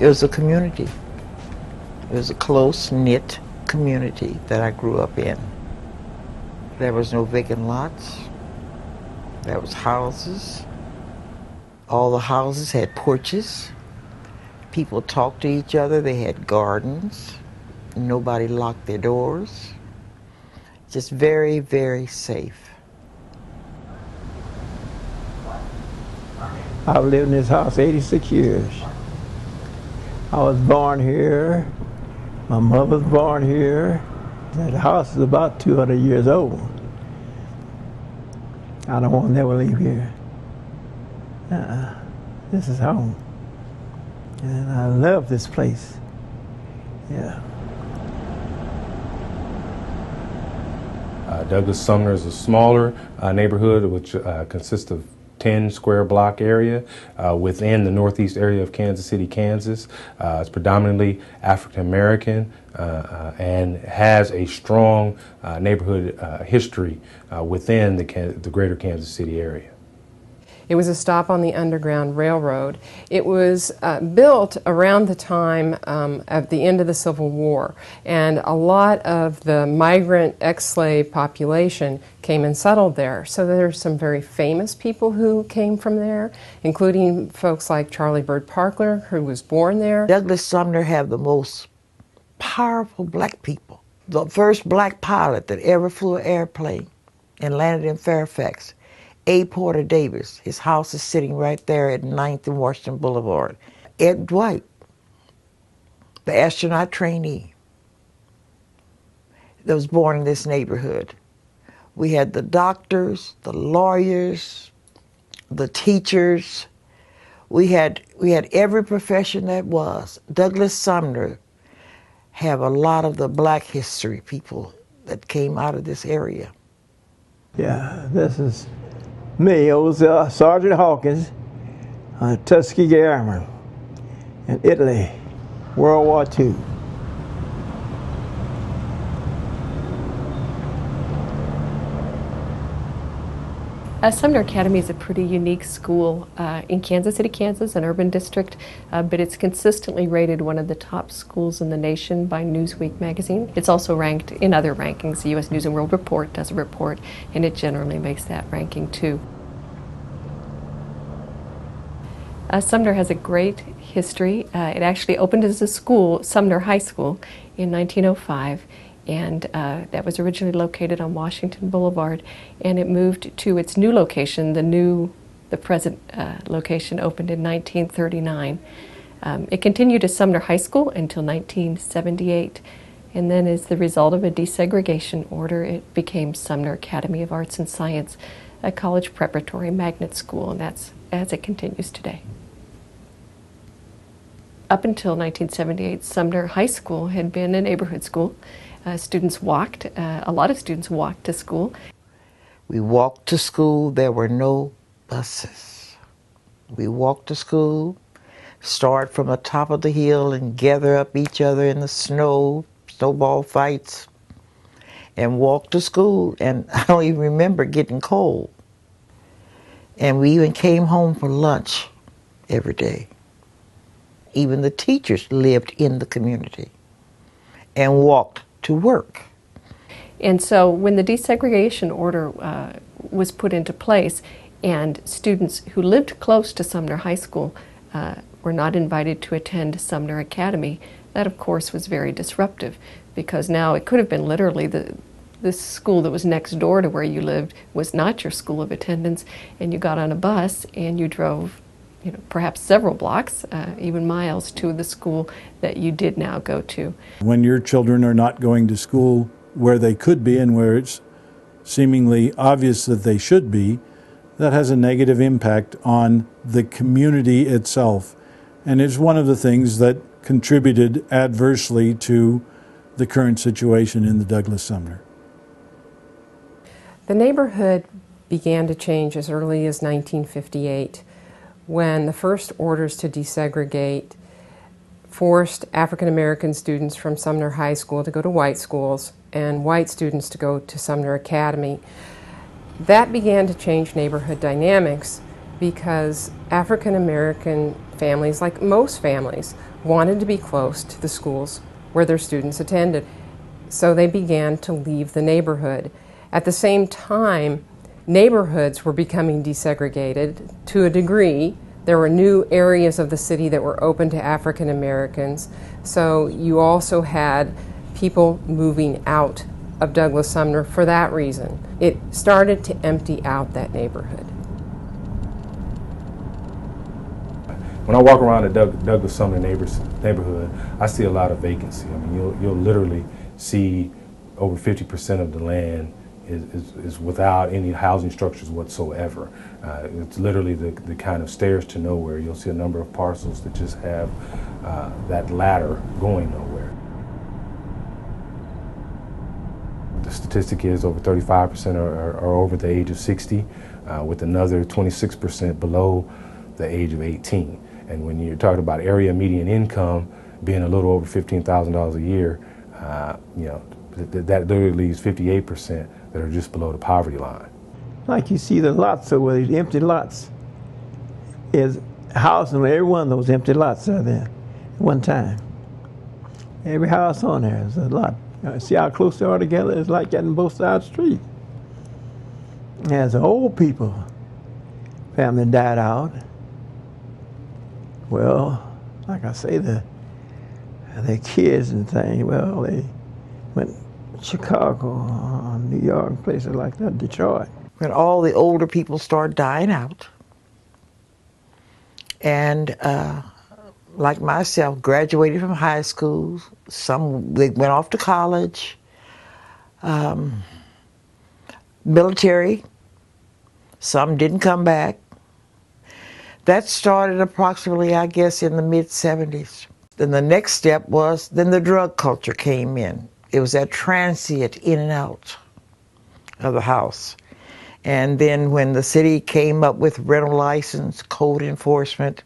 It was a community. It was a close-knit community that I grew up in. There was no vacant lots. There was houses. All the houses had porches. People talked to each other. They had gardens. Nobody locked their doors. Just very, very safe. I've lived in this house 86 years. I was born here. My mother was born here. The house is about 200 years old. I don't want to never leave here. This is home. And I love this place. Yeah. Douglass Sumner is a smaller neighborhood which consists of 10 square block area within the northeast area of Kansas City, Kansas. It's predominantly African American and has a strong neighborhood history within the greater Kansas City area. It was a stop on the Underground Railroad. It was built around the time of the end of the Civil War, and a lot of the migrant ex-slave population came and settled there. So there's some very famous people who came from there, including folks like Charlie Bird Parker, who was born there. Douglass Sumner had the most powerful black people. The first black pilot that ever flew an airplane and landed in Fairfax, A. Porter Davis. His house is sitting right there at 9th and Washington Boulevard. Ed Dwight, the astronaut trainee that was born in this neighborhood. We had the doctors, the lawyers, the teachers. We had every profession that was. Douglass Sumner have a lot of the black history people that came out of this area. Yeah, this is me. I was Sergeant Hawkins, a Tuskegee Airman in Italy, World War II. Sumner Academy is a pretty unique school in Kansas City, Kansas, an urban district, but it's consistently rated one of the top schools in the nation by Newsweek magazine. It's also ranked in other rankings. The U.S. News and World Report does a report, and it generally makes that ranking too. Sumner has a great history. It actually opened as a school, Sumner High School, in 1905. And that was originally located on Washington Boulevard, and it moved to its new location. The present location opened in 1939. It continued as Sumner High School until 1978, and then as the result of a desegregation order, it became Sumner Academy of Arts and Science, a college preparatory magnet school, and that's as it continues today. Up until 1978, Sumner High School had been a neighborhood school. Students walked, a lot of students walked to school. We walked to school. There were no buses. We walked to school, start from the top of the hill and gather up each other in the snow, snowball fights, and walk to school. And I don't even remember getting cold. And we even came home for lunch every day. Even the teachers lived in the community and walked to work. And so when the desegregation order was put into place and students who lived close to Sumner High School were not invited to attend Sumner Academy, that of course was very disruptive, because now it could have been literally this school that was next door to where you lived was not your school of attendance, and you got on a bus and you drove perhaps several blocks, even miles, to the school that you did now go to. When your children are not going to school where they could be and where it's seemingly obvious that they should be, that has a negative impact on the community itself. And it's one of the things that contributed adversely to the current situation in the Douglass Sumner. The neighborhood began to change as early as 1958. When the first orders to desegregate forced African American students from Sumner High School to go to white schools and white students to go to Sumner Academy. That began to change neighborhood dynamics because African American families, like most families, wanted to be close to the schools where their students attended. So they began to leave the neighborhood. At the same time, neighborhoods were becoming desegregated to a degree. There were new areas of the city that were open to African Americans. So you also had people moving out of Douglass Sumner for that reason. It started to empty out that neighborhood. When I walk around the Douglass Sumner neighborhood, I see a lot of vacancy. I mean, you'll literally see over 50% of the land is without any housing structures whatsoever. It's literally the kind of stairs to nowhere. You'll see a number of parcels that just have that ladder going nowhere. The statistic is over 35% are over the age of 60, with another 26% below the age of 18. And when you're talking about area median income being a little over $15,000 a year, you know, that literally leaves 58% that are just below the poverty line. Like you see the lots over these empty lots. There's a house on every one of those empty lots are there at one time. Every house on there is a lot. See how close they are together? It's like getting both sides of the street. As old people, family died out. Well, like I say, their kids and things, well, they went to Chicago, New York, places like that, Detroit. When all the older people started dying out, and like myself, graduated from high school, they went off to college, military, some didn't come back. That started approximately, I guess, in the mid-70s. Then the next step was, then the drug culture came in. It was that transient in and out of the house. And then when the city came up with rental license, code enforcement,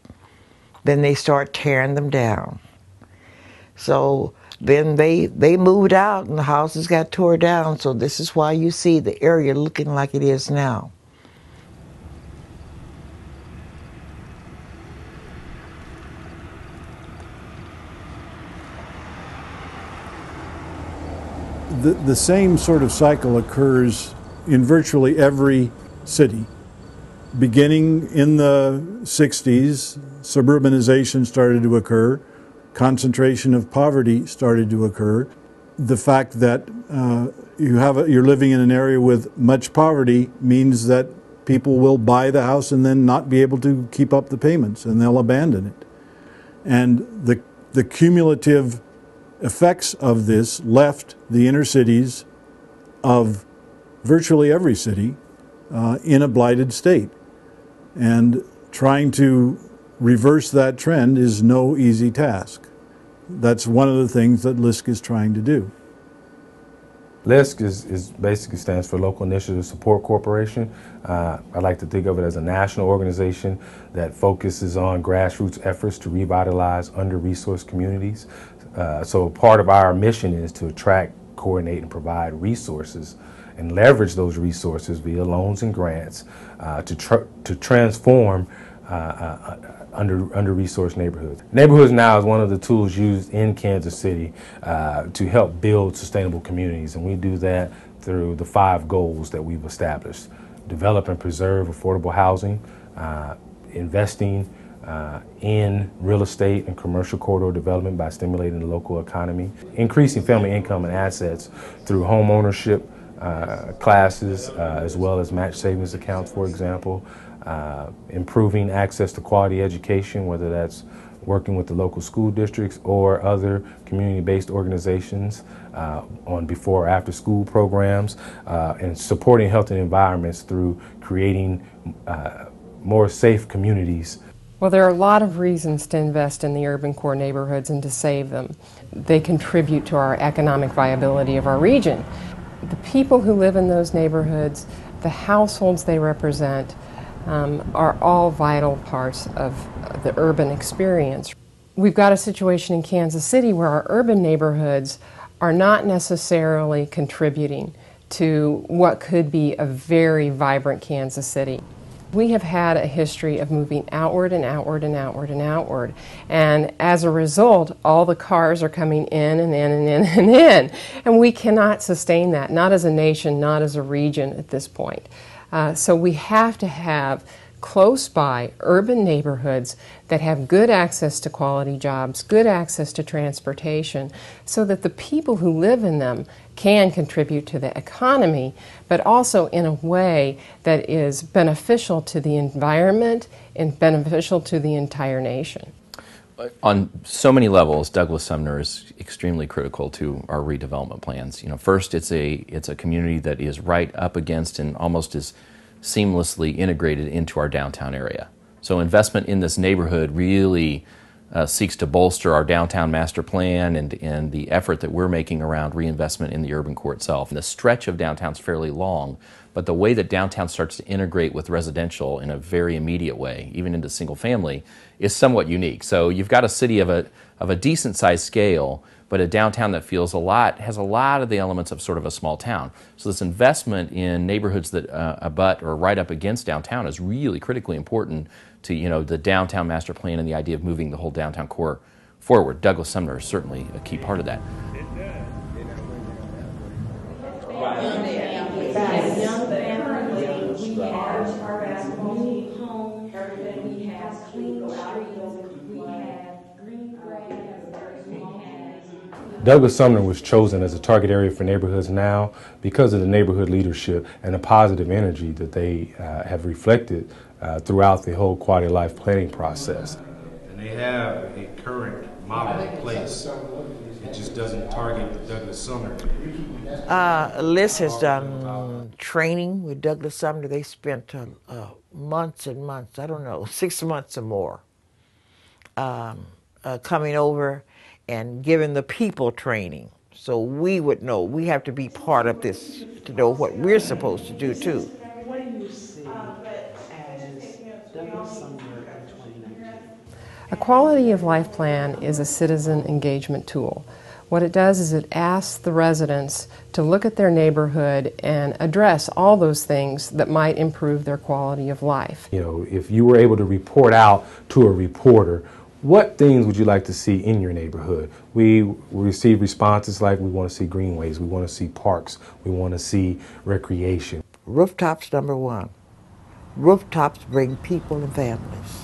then they start tearing them down. So then they moved out and the houses got tore down. So this is why you see the area looking like it is now. The same sort of cycle occurs in virtually every city. Beginning in the 60s, suburbanization started to occur, concentration of poverty started to occur. The fact that you're living in an area with much poverty means that people will buy the house and then not be able to keep up the payments, and they'll abandon it. And the cumulative effects of this left the inner cities of virtually every city in a blighted state. And trying to reverse that trend is no easy task. That's one of the things that LISC is trying to do. LISC is basically stands for Local Initiative Support Corporation. I like to think of it as a national organization that focuses on grassroots efforts to revitalize under-resourced communities. So part of our mission is to attract, coordinate, and provide resources and leverage those resources via loans and grants to transform under-resourced neighborhoods. NeighborhoodsNOW is one of the tools used in Kansas City to help build sustainable communities, and we do that through the 5 goals that we've established: develop and preserve affordable housing, investing in real estate and commercial corridor development by stimulating the local economy, increasing family income and assets through home ownership classes, as well as match savings accounts, for example, improving access to quality education, whether that's working with the local school districts or other community-based organizations on before or after school programs, and supporting healthy environments through creating more safe communities. Well, there are a lot of reasons to invest in the urban core neighborhoods and to save them. They contribute to our economic viability of our region. The people who live in those neighborhoods, the households they represent, are all vital parts of the urban experience. We've got a situation in Kansas City where our urban neighborhoods are not necessarily contributing to what could be a very vibrant Kansas City. We have had a history of moving outward and outward and outward and outward. And as a result, all the cars are coming in and in and in and in. And we cannot sustain that, not as a nation, not as a region at this point. So we have to have close by urban neighborhoods that have good access to quality jobs, good access to transportation, so that the people who live in them can contribute to the economy, but also in a way that is beneficial to the environment and beneficial to the entire nation. On so many levels, Douglass Sumner is extremely critical to our redevelopment plans. You know, first, it's a community that is right up against and almost is seamlessly integrated into our downtown area. So investment in this neighborhood really seeks to bolster our downtown master plan and the effort that we're making around reinvestment in the urban core itself. And the stretch of downtown is fairly long, but the way that downtown starts to integrate with residential in a very immediate way, even into single family, is somewhat unique. So you've got a city of a decent sized scale, but a downtown that has a lot of the elements of sort of a small town. So this investment in neighborhoods that abut or right up against downtown is really critically important to, you know, the downtown master plan and the idea of moving the whole downtown core forward. Douglass Sumner is certainly a key part of that. Douglass Sumner was chosen as a target area for Neighborhoods Now because of the neighborhood leadership and the positive energy that they have reflected throughout the whole quality of life planning process. And they have a current model in place. It just doesn't target Douglass Sumner. LISC has done training with Douglass Sumner. They spent months and months, I don't know, 6 months or more, coming over and giving the people training. So we would know, we have to be part of this to know what we're supposed to do too. What do you see as Douglass Sumner in 2019? A quality of life plan is a citizen engagement tool. What it does is it asks the residents to look at their neighborhood and address all those things that might improve their quality of life. You know, if you were able to report out to a reporter, what things would you like to see in your neighborhood? We receive responses like we want to see greenways, we want to see parks, we want to see recreation. Rooftops, number one. Rooftops bring people and families.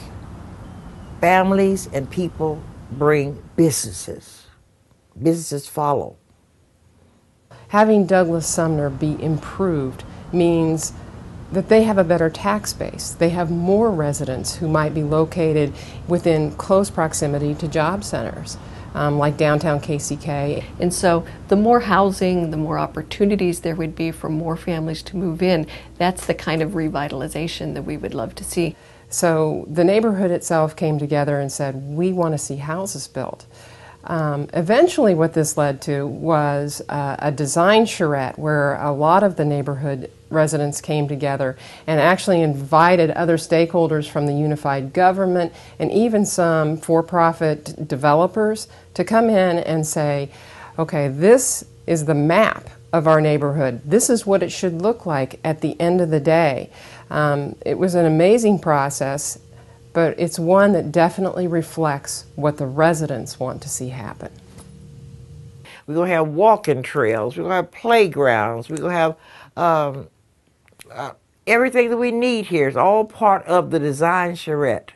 Families and people bring businesses. Businesses follow. Having Douglass Sumner be improved means that they have a better tax base. They have more residents who might be located within close proximity to job centers, like downtown KCK. And so the more housing, the more opportunities there would be for more families to move in. That's the kind of revitalization that we would love to see. So the neighborhood itself came together and said, we want to see houses built. Eventually what this led to was a design charrette where a lot of the neighborhood residents came together and actually invited other stakeholders from the unified government and even some for-profit developers to come in and say, okay, this is the map of our neighborhood. This is what it should look like at the end of the day. It was an amazing process, but it's one that definitely reflects what the residents want to see happen. We're going to have walking trails, we're going to have playgrounds, we're going to have everything that we need here is all part of the design charrette,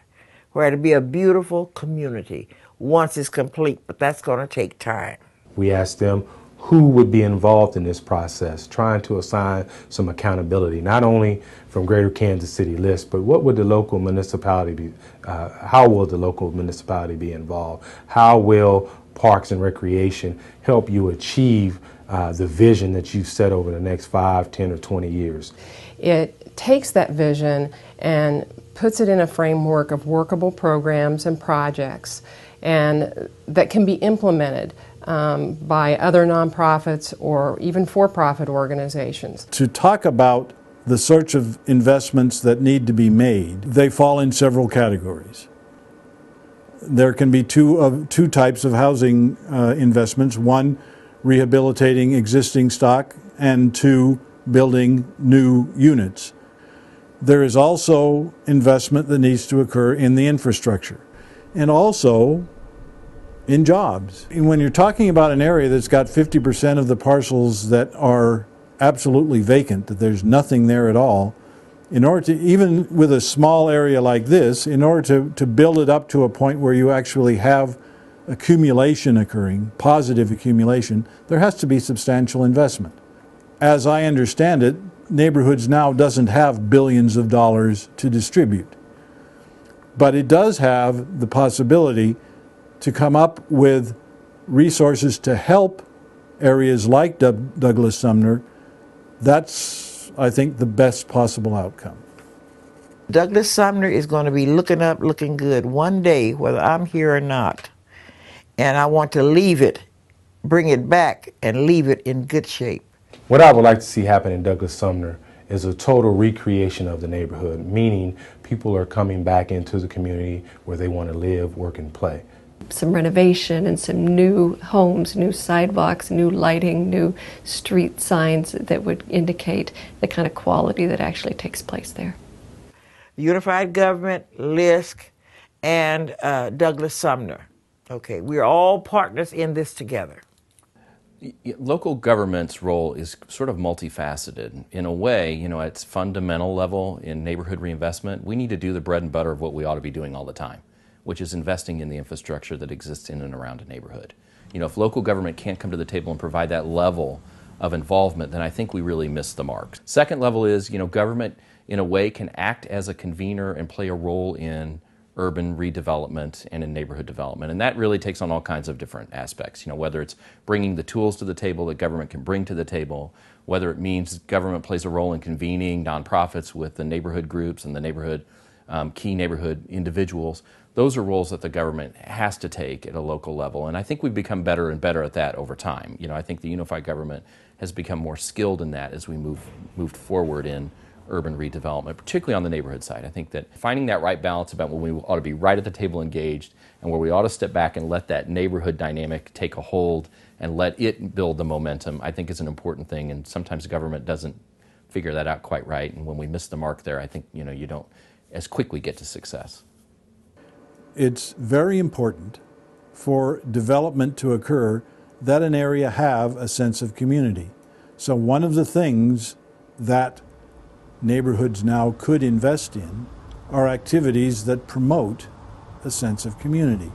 where it'll be a beautiful community once it's complete, but that's going to take time. We asked them who would be involved in this process, trying to assign some accountability, not only from Greater Kansas City LISC, but what would the local municipality be, how will the local municipality be involved? How will Parks and Recreation help you achieve the vision that you've set over the next 5, 10, or 20 years? It takes that vision and puts it in a framework of workable programs and projects and that can be implemented by other nonprofits or even for-profit organizations. To talk about the sorts of investments that need to be made, they fall in several categories. There can be two types of housing investments. One, rehabilitating existing stock, and two, building new units. there is also investment that needs to occur in the infrastructure and also in jobs. And when you're talking about an area that's got 50% of the parcels that are absolutely vacant, that there's nothing there at all, in order to, even with a small area like this, in order to build it up to a point where you actually have accumulation occurring, positive accumulation, there has to be substantial investment. As I understand it, Neighborhoods Now doesn't have billions of dollars to distribute, but it does have the possibility to come up with resources to help areas like Douglass Sumner. That's, I think, the best possible outcome. Douglass Sumner is going to be looking up, looking good one day, whether I'm here or not. And I want to leave it, bring it back, and leave it in good shape. What I would like to see happen in Douglass Sumner is a total recreation of the neighborhood, meaning people are coming back into the community where they want to live, work, and play. Some renovation and some new homes, new sidewalks, new lighting, new street signs that would indicate the kind of quality that actually takes place there. Unified Government, LISC, and Douglass Sumner. Okay, we're all partners in this together. Local government's role is sort of multifaceted. In a way, you know, at its fundamental level in neighborhood reinvestment, we need to do the bread and butter of what we ought to be doing all the time, which is investing in the infrastructure that exists in and around a neighborhood. You know, if local government can't come to the table and provide that level of involvement, then I think we really miss the mark. Second level is, you know, government in a way can act as a convener and play a role in urban redevelopment and in neighborhood development. And that really takes on all kinds of different aspects. You know, whether it's bringing the tools to the table that government can bring to the table, whether it means government plays a role in convening nonprofits with the neighborhood groups and the neighborhood, key neighborhood individuals. Those are roles that the government has to take at a local level. And I think we've become better and better at that over time. You know, I think the unified government has become more skilled in that as we moved forward in urban redevelopment, particularly on the neighborhood side. I think that finding that right balance about when we ought to be right at the table engaged and where we ought to step back and let that neighborhood dynamic take a hold and let it build the momentum, I think is an important thing. And sometimes government doesn't figure that out quite right. And when we miss the mark there, I think, you know, you don't as quickly get to success. It's very important for development to occur that an area have a sense of community. So one of the things that Neighborhoods Now could invest in are activities that promote a sense of community.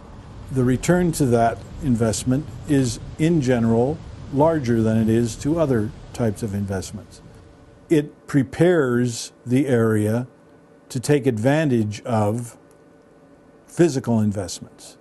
The return to that investment is, in general, larger than it is to other types of investments. It prepares the area to take advantage of physical investments.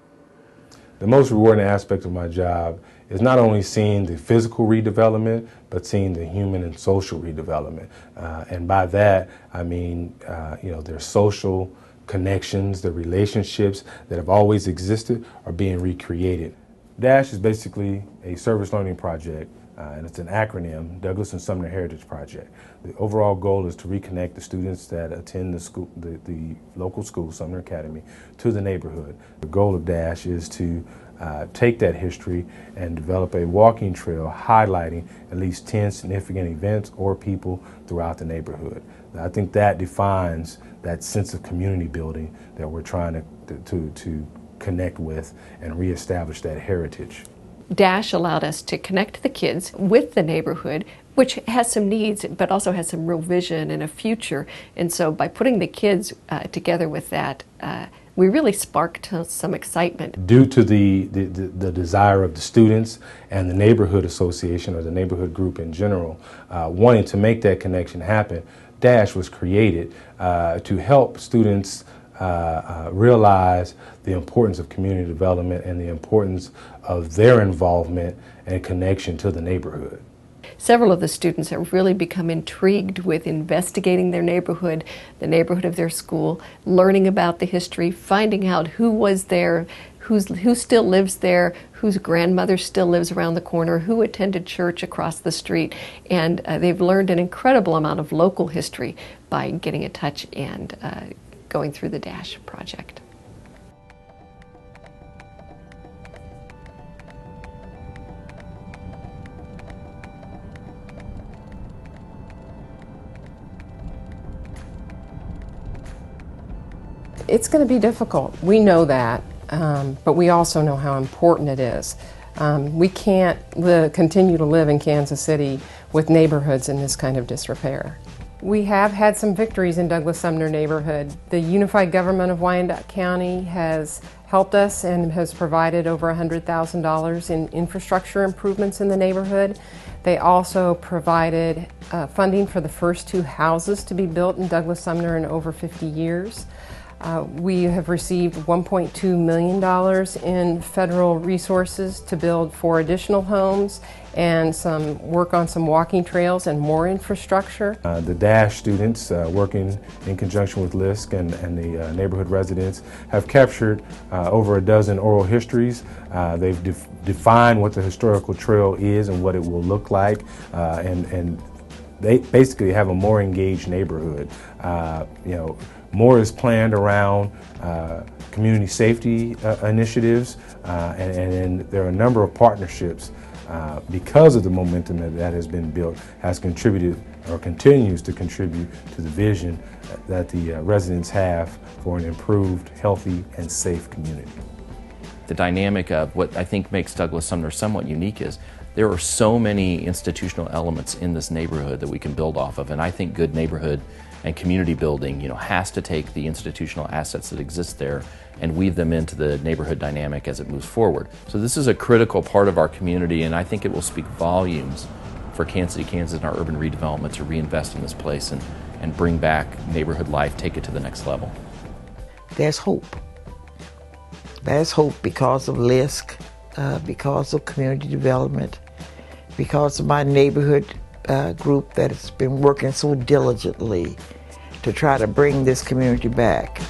The most rewarding aspect of my job is not only seeing the physical redevelopment, but seeing the human and social redevelopment. And by that, I mean, you know, their social connections, the relationships that have always existed are being recreated. DASH is basically a service learning project, and it's an acronym, Douglass and Sumner Heritage Project. The overall goal is to reconnect the students that attend the school, the local school, Sumner Academy, to the neighborhood. The goal of DASH is to take that history and develop a walking trail highlighting at least 10 significant events or people throughout the neighborhood. I think that defines that sense of community building that we're trying to connect with and reestablish that heritage. DASH allowed us to connect the kids with the neighborhood, which has some needs, but also has some real vision and a future. And so by putting the kids together with that, we really sparked some excitement. Due to the desire of the students and the neighborhood association or the neighborhood group in general, wanting to make that connection happen, DASH was created to help students realize the importance of community development and the importance of their involvement and connection to the neighborhood. Several of the students have really become intrigued with investigating their neighborhood, the neighborhood of their school, learning about the history, finding out who was there, who still lives there, whose grandmother still lives around the corner, who attended church across the street. And they've learned an incredible amount of local history by getting in touch and going through the DASH project. It's going to be difficult. We know that, but we also know how important it is. We can't continue to live in Kansas City with neighborhoods in this kind of disrepair. We have had some victories in Douglass Sumner neighborhood. The unified government of Wyandotte County has helped us and has provided over $100,000 in infrastructure improvements in the neighborhood. They also provided funding for the first 2 houses to be built in Douglass Sumner in over 50 years. We have received $1.2 million in federal resources to build 4 additional homes and some work on some walking trails and more infrastructure. The DASH students working in conjunction with LISC and the neighborhood residents have captured over a dozen oral histories. They've defined what the historical trail is and what it will look like, and they basically have a more engaged neighborhood. More is planned around community safety initiatives, and there are a number of partnerships because of the momentum that has been built, has contributed or continues to contribute to the vision that the residents have for an improved, healthy, and safe community. The dynamic of what I think makes Douglass Sumner somewhat unique is there are so many institutional elements in this neighborhood that we can build off of, and I think good neighborhood and community building, has to take the institutional assets that exist there and weave them into the neighborhood dynamic as it moves forward. So this is a critical part of our community, and I think it will speak volumes for Kansas City, Kansas and our urban redevelopment to reinvest in this place and bring back neighborhood life, take it to the next level. There's hope. There's hope because of LISC, because of community development, because of my neighborhood group that has been working so diligently to try to bring this community back.